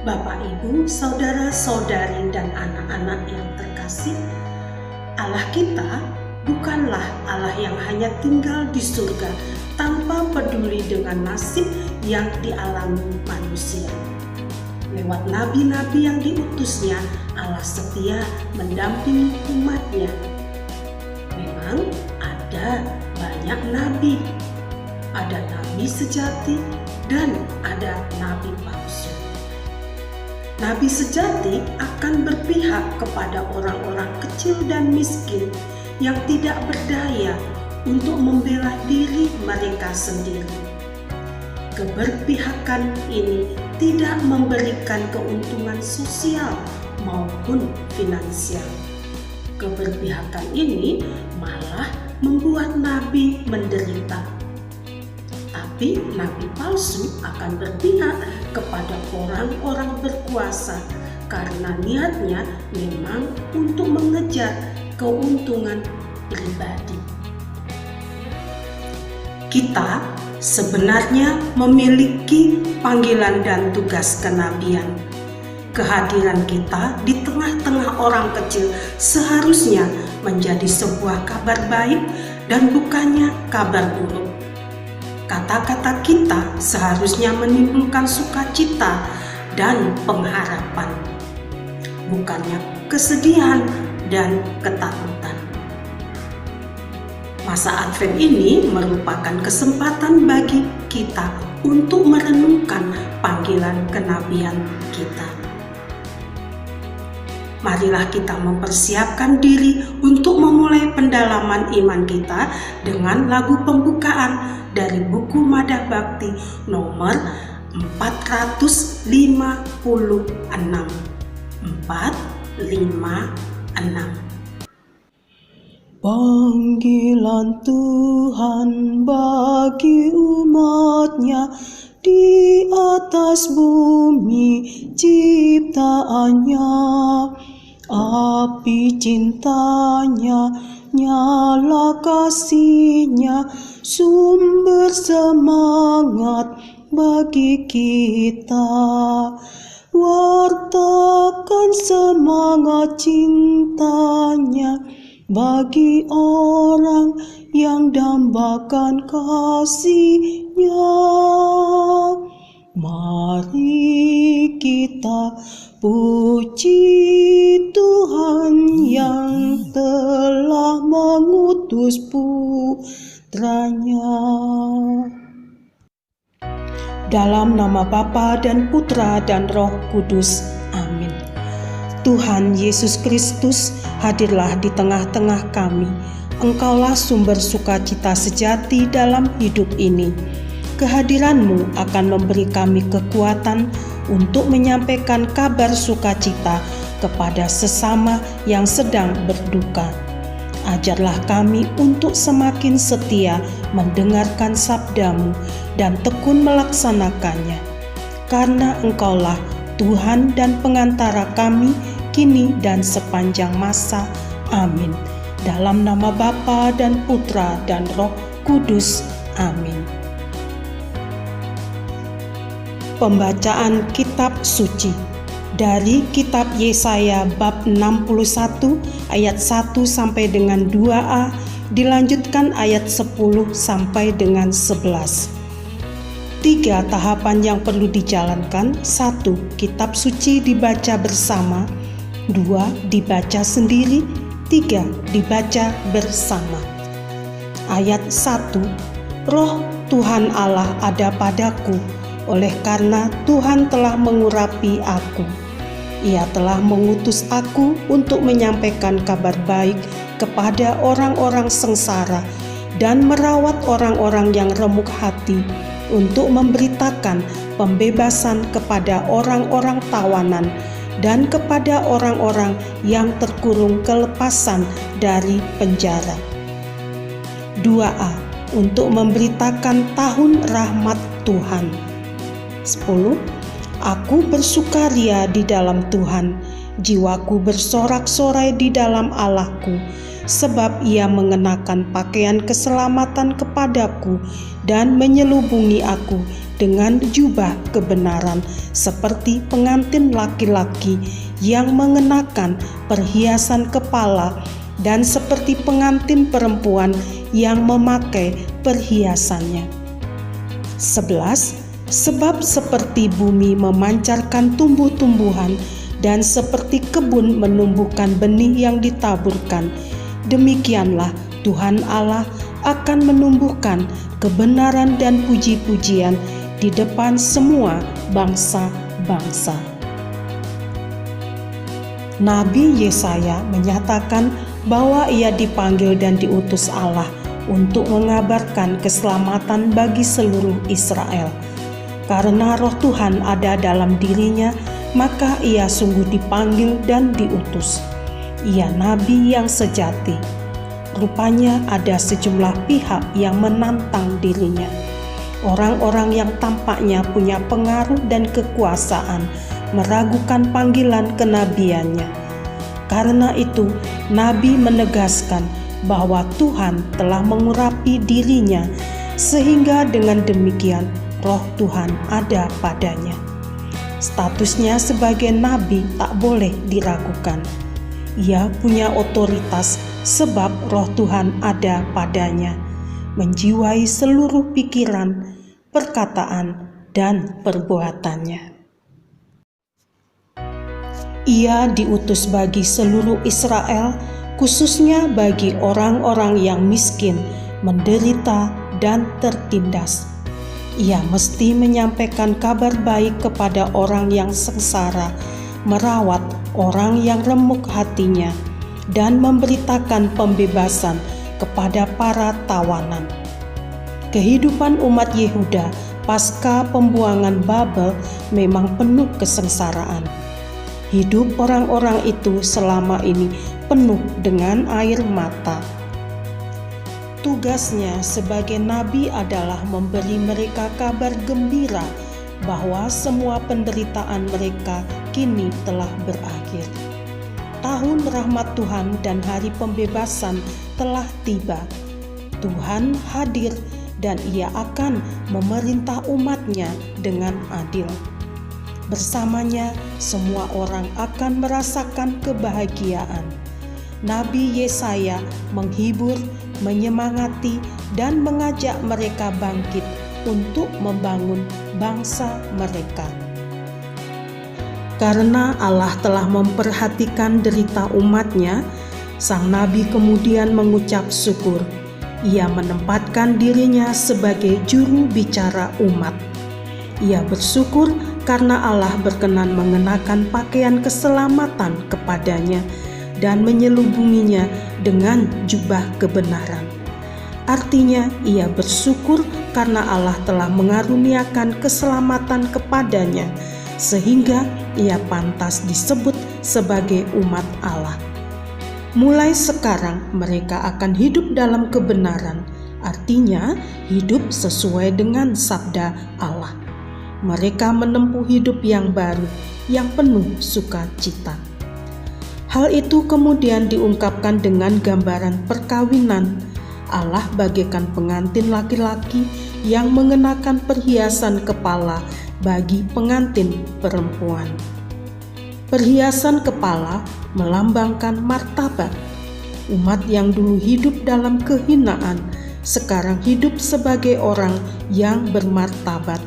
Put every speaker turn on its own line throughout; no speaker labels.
Bapak, Ibu, saudara-saudari, dan anak-anak yang terkasih, Allah kita bukanlah Allah yang hanya tinggal di surga tanpa peduli dengan nasib yang dialami manusia. Lewat nabi-nabi yang diutusnya, Allah setia mendampingi umatnya. Memang ada banyak nabi, ada nabi sejati dan ada nabi palsu. Nabi sejati akan berpihak kepada orang-orang kecil dan miskin yang tidak berdaya untuk membela diri mereka sendiri. Keberpihakan ini tidak memberikan keuntungan sosial maupun finansial. Keberpihakan ini malah membuat nabi menderita. Tapi nabi palsu akan berpihak kepada orang-orang berkuasa karena niatnya memang untuk mengejar keuntungan pribadi. Kita sebenarnya memiliki panggilan dan tugas kenabian. Kehadiran kita di tengah-tengah orang kecil seharusnya menjadi sebuah kabar baik dan bukannya kabar buruk. Kata-kata kita seharusnya menimbulkan sukacita dan pengharapan, bukannya kesedihan dan ketakutan. Masa Advent ini merupakan kesempatan bagi kita untuk merenungkan panggilan kenabian kita. Marilah kita mempersiapkan diri untuk memulai pendalaman iman kita dengan lagu pembukaan dari buku Madah Bakti nomor 456. 456.
Panggilan Tuhan bagi umatnya di atas bumi ciptaannya, api cintanya, nyala kasihnya, sumber semangat bagi kita. Wartakan semangat cintanya bagi orang yang dambakan kasihnya. Mari kita puji Tuhan yang telah mengutus putranya. Dalam nama Bapa dan Putra dan Roh Kudus. Amin. Tuhan Yesus Kristus, hadirlah di tengah-tengah kami. Engkaulah sumber sukacita sejati dalam hidup ini. Kehadiran-Mu akan memberi kami kekuatan untuk menyampaikan kabar sukacita kepada sesama yang sedang berduka. Ajarlah kami untuk semakin setia mendengarkan sabda-Mu dan tekun melaksanakannya. Karena Engkaulah Tuhan dan pengantara kami kini dan sepanjang masa. Amin. Dalam nama Bapa dan Putra dan Roh Kudus. Amin. Pembacaan Kitab Suci dari Kitab Yesaya bab 61 ayat 1 sampai dengan 2a, dilanjutkan ayat 10 sampai dengan 11. 3 tahapan yang perlu dijalankan. 1. Kitab suci dibaca bersama. 2. Dibaca sendiri. 3. Dibaca bersama. Ayat 1. Roh Tuhan Allah ada padaku, oleh karena Tuhan telah mengurapi aku. Ia telah mengutus aku untuk menyampaikan kabar baik kepada orang-orang sengsara dan merawat orang-orang yang remuk hati, untuk memberitakan pembebasan kepada orang-orang tawanan dan kepada orang-orang yang terkurung kelepasan dari penjara. 2a. Untuk memberitakan tahun rahmat Tuhan. 10. Aku bersukaria di dalam Tuhan, jiwaku bersorak-sorai di dalam Allahku, sebab Ia mengenakan pakaian keselamatan kepadaku dan menyelubungi aku dengan jubah kebenaran seperti pengantin laki-laki yang mengenakan perhiasan kepala dan seperti pengantin perempuan yang memakai perhiasannya. 11. Sebab seperti bumi memancarkan tumbuh-tumbuhan dan seperti kebun menumbuhkan benih yang ditaburkan, demikianlah Tuhan Allah akan menumbuhkan kebenaran dan puji-pujian di depan semua bangsa-bangsa. Nabi Yesaya menyatakan bahwa ia dipanggil dan diutus Allah untuk mengabarkan keselamatan bagi seluruh Israel. Karena roh Tuhan ada dalam dirinya, maka ia sungguh dipanggil dan diutus. Ia nabi yang sejati. Rupanya ada sejumlah pihak yang menantang dirinya. Orang-orang yang tampaknya punya pengaruh dan kekuasaan meragukan panggilan kenabiannya. Karena itu, Nabi menegaskan bahwa Tuhan telah mengurapi dirinya, sehingga dengan demikian roh Tuhan ada padanya. Statusnya sebagai nabi tak boleh diragukan. Ia punya otoritas sebab roh Tuhan ada padanya, menjiwai seluruh pikiran, perkataan, dan perbuatannya. Ia diutus bagi seluruh Israel, khususnya bagi orang-orang yang miskin, menderita, dan tertindas. Ia mesti menyampaikan kabar baik kepada orang yang sengsara, merawat orang yang remuk hatinya, dan memberitakan pembebasan kepada para tawanan. Kehidupan umat Yehuda pasca pembuangan Babel memang penuh kesengsaraan. Hidup orang-orang itu selama ini penuh dengan air mata. Tugasnya sebagai nabi adalah memberi mereka kabar gembira bahwa semua penderitaan mereka kini telah berakhir. Tahun rahmat Tuhan dan hari pembebasan telah tiba. Tuhan hadir dan Ia akan memerintah umatnya dengan adil. Bersamanya semua orang akan merasakan kebahagiaan. Nabi Yesaya menghibur, menyemangati, dan mengajak mereka bangkit untuk membangun bangsa mereka. Karena Allah telah memperhatikan derita umatnya, sang nabi kemudian mengucap syukur. Ia menempatkan dirinya sebagai juru bicara umat. Ia bersyukur karena Allah berkenan mengenakan pakaian keselamatan kepadanya dan menyelubunginya dengan jubah kebenaran. Artinya, ia bersyukur karena Allah telah mengaruniakan keselamatan kepadanya, sehingga ia pantas disebut sebagai umat Allah. Mulai sekarang mereka akan hidup dalam kebenaran, artinya hidup sesuai dengan sabda Allah. Mereka menempuh hidup yang baru, yang penuh sukacita. Hal itu kemudian diungkapkan dengan gambaran perkawinan. Allah bagaikan pengantin laki-laki yang mengenakan perhiasan kepala bagi pengantin perempuan. Perhiasan kepala melambangkan martabat. Umat yang dulu hidup dalam kehinaan, sekarang hidup sebagai orang yang bermartabat,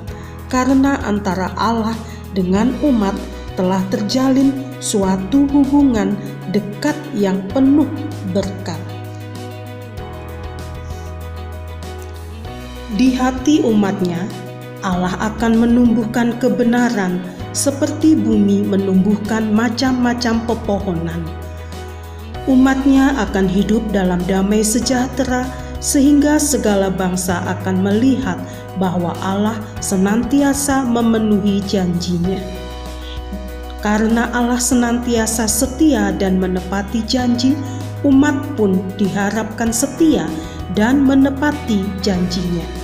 karena antara Allah dengan umat telah terjalin suatu hubungan dekat yang penuh berkat. Di hati umatnya, Allah akan menumbuhkan kebenaran seperti bumi menumbuhkan macam-macam pepohonan. Umatnya akan hidup dalam damai sejahtera sehingga segala bangsa akan melihat bahwa Allah senantiasa memenuhi janjinya. Karena Allah senantiasa setia dan menepati janji, umat pun diharapkan setia dan menepati janjinya.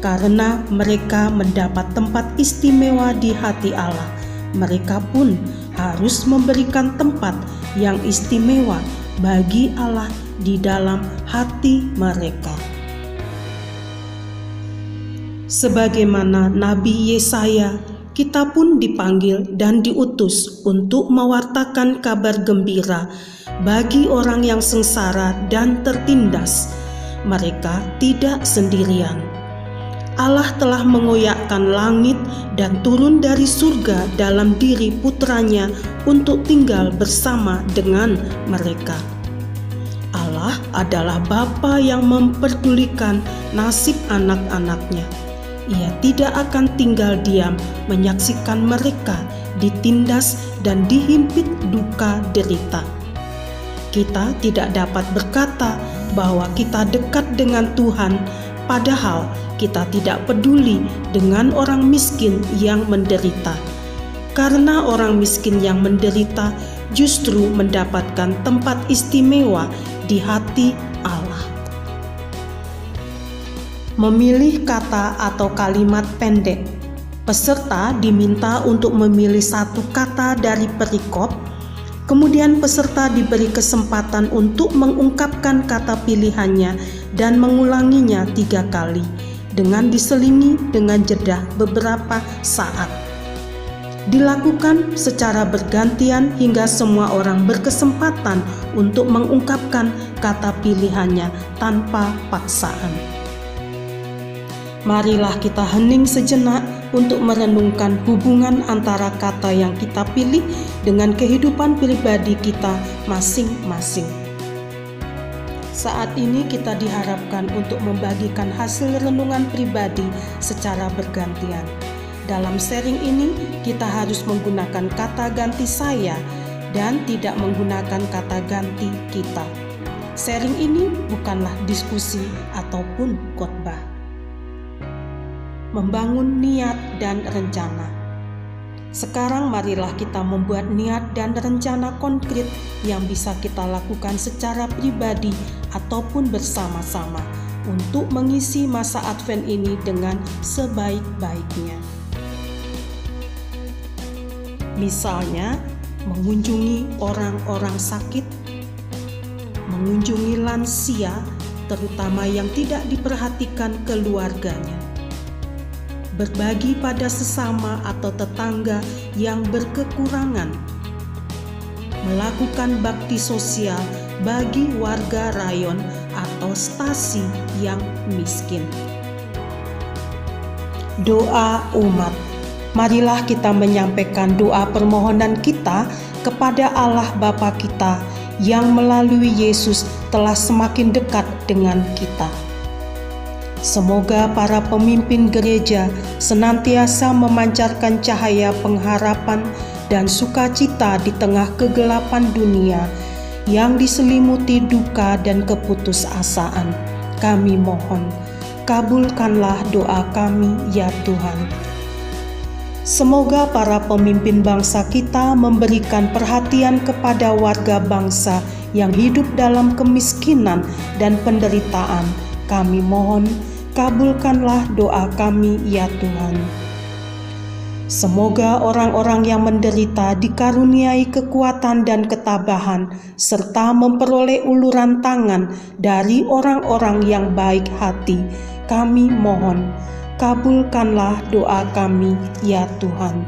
Karena mereka mendapat tempat istimewa di hati Allah, mereka pun harus memberikan tempat yang istimewa bagi Allah di dalam hati mereka. Sebagaimana Nabi Yesaya, kita pun dipanggil dan diutus untuk mewartakan kabar gembira bagi orang yang sengsara dan tertindas. Mereka tidak sendirian. Allah telah mengoyakkan langit dan turun dari surga dalam diri putranya untuk tinggal bersama dengan mereka. Allah adalah Bapa yang memperdulikan nasib anak-anaknya. Ia tidak akan tinggal diam menyaksikan mereka ditindas dan dihimpit duka derita. Kita tidak dapat berkata bahwa kita dekat dengan Tuhan, padahal kita tidak peduli dengan orang miskin yang menderita. Karena orang miskin yang menderita justru mendapatkan tempat istimewa di hati Allah. Memilih kata atau kalimat pendek. Peserta diminta untuk memilih satu kata dari perikop. Kemudian peserta diberi kesempatan untuk mengungkapkan kata pilihannya dan mengulanginya 3 kali dengan diselingi dengan jeda beberapa saat. Dilakukan secara bergantian hingga semua orang berkesempatan untuk mengungkapkan kata pilihannya tanpa paksaan. Marilah kita hening sejenak untuk merenungkan hubungan antara kata yang kita pilih dengan kehidupan pribadi kita masing-masing. Saat ini kita diharapkan untuk membagikan hasil renungan pribadi secara bergantian. Dalam sharing ini, kita harus menggunakan kata ganti saya dan tidak menggunakan kata ganti kita. Sharing ini bukanlah diskusi ataupun khotbah. Membangun niat dan rencana. Sekarang marilah kita membuat niat dan rencana konkret yang bisa kita lakukan secara pribadi ataupun bersama-sama untuk mengisi masa Advent ini dengan sebaik-baiknya. Misalnya, mengunjungi orang-orang sakit, mengunjungi lansia, terutama yang tidak diperhatikan keluarganya, berbagi pada sesama atau tetangga yang berkekurangan, melakukan bakti sosial bagi warga rayon atau stasi yang miskin. Doa umat. Marilah kita menyampaikan doa permohonan kita kepada Allah Bapa kita yang melalui Yesus telah semakin dekat dengan kita. Semoga para pemimpin gereja senantiasa memancarkan cahaya pengharapan dan sukacita di tengah kegelapan dunia yang diselimuti duka dan keputusasaan. Kami mohon, kabulkanlah doa kami ya Tuhan. Semoga para pemimpin bangsa kita memberikan perhatian kepada warga bangsa yang hidup dalam kemiskinan dan penderitaan. Kami mohon, kabulkanlah doa kami ya Tuhan. Semoga orang-orang yang menderita dikaruniai kekuatan dan ketabahan, serta memperoleh uluran tangan dari orang-orang yang baik hati. Kami mohon, kabulkanlah doa kami ya Tuhan.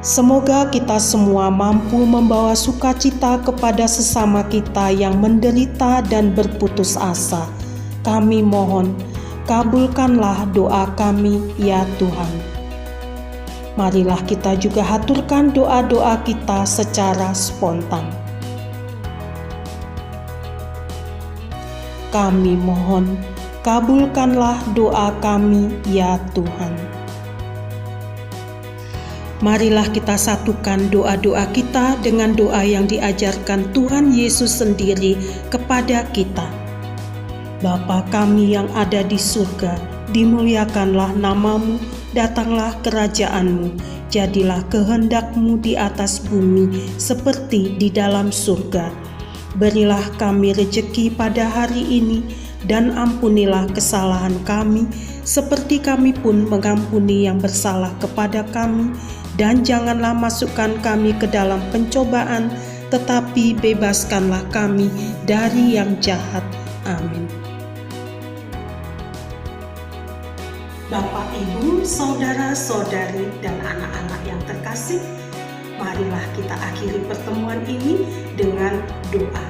Semoga kita semua mampu membawa sukacita kepada sesama kita yang menderita dan berputus asa. Kami mohon, kabulkanlah doa kami ya Tuhan. Marilah kita juga haturkan doa-doa kita secara spontan. Kami mohon, kabulkanlah doa kami ya Tuhan. Marilah kita satukan doa-doa kita dengan doa yang diajarkan Tuhan Yesus sendiri kepada kita. Bapa kami yang ada di surga, dimuliakanlah namamu, datanglah kerajaanmu, jadilah kehendak-Mu di atas bumi seperti di dalam surga. Berilah kami rejeki pada hari ini, dan ampunilah kesalahan kami, seperti kami pun mengampuni yang bersalah kepada kami, dan janganlah masukkan kami ke dalam pencobaan, tetapi bebaskanlah kami dari yang jahat. Amin.
Namun saudara-saudari dan anak-anak yang terkasih, marilah kita akhiri pertemuan ini dengan doa.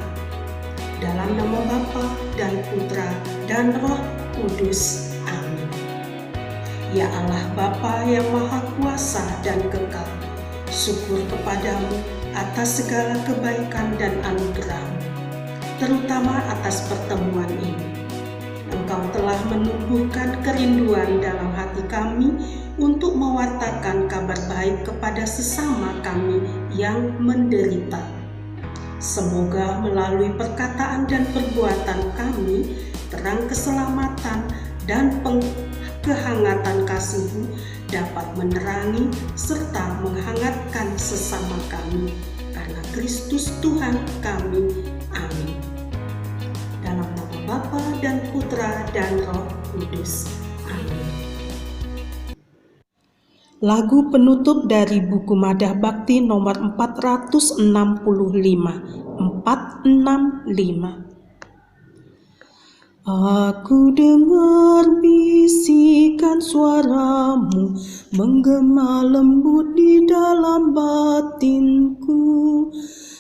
Dalam nama Bapa dan Putra dan Roh Kudus. Amin. Ya Allah Bapa yang Maha Kuasa dan kekal, syukur kepadamu atas segala kebaikan dan anugerah-Mu, terutama atas pertemuan ini. Engkau telah menumbuhkan kerinduan dalam hati kami untuk mewartakan kabar baik kepada sesama kami yang menderita. Semoga melalui perkataan dan perbuatan kami, terang keselamatan dan kehangatan kasih-Mu dapat menerangi serta menghangatkan sesama kami. Karena Kristus Tuhan kami. Amin. Dalam nama Bapa dan Putra dan Roh Kudus. Amin.
Lagu penutup dari buku Madah Bakti nomor 465. Aku dengar bisikan suaramu menggema lembut di dalam batinku.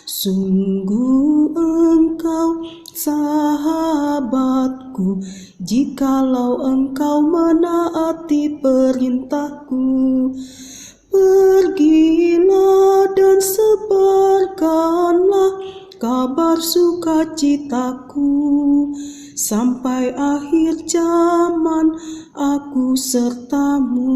Sungguh engkau sahabatku, jikalau engkau menaati perintahku. Pergilah dan sebarkanlah kabar sukacitaku, sampai akhir zaman aku sertamu.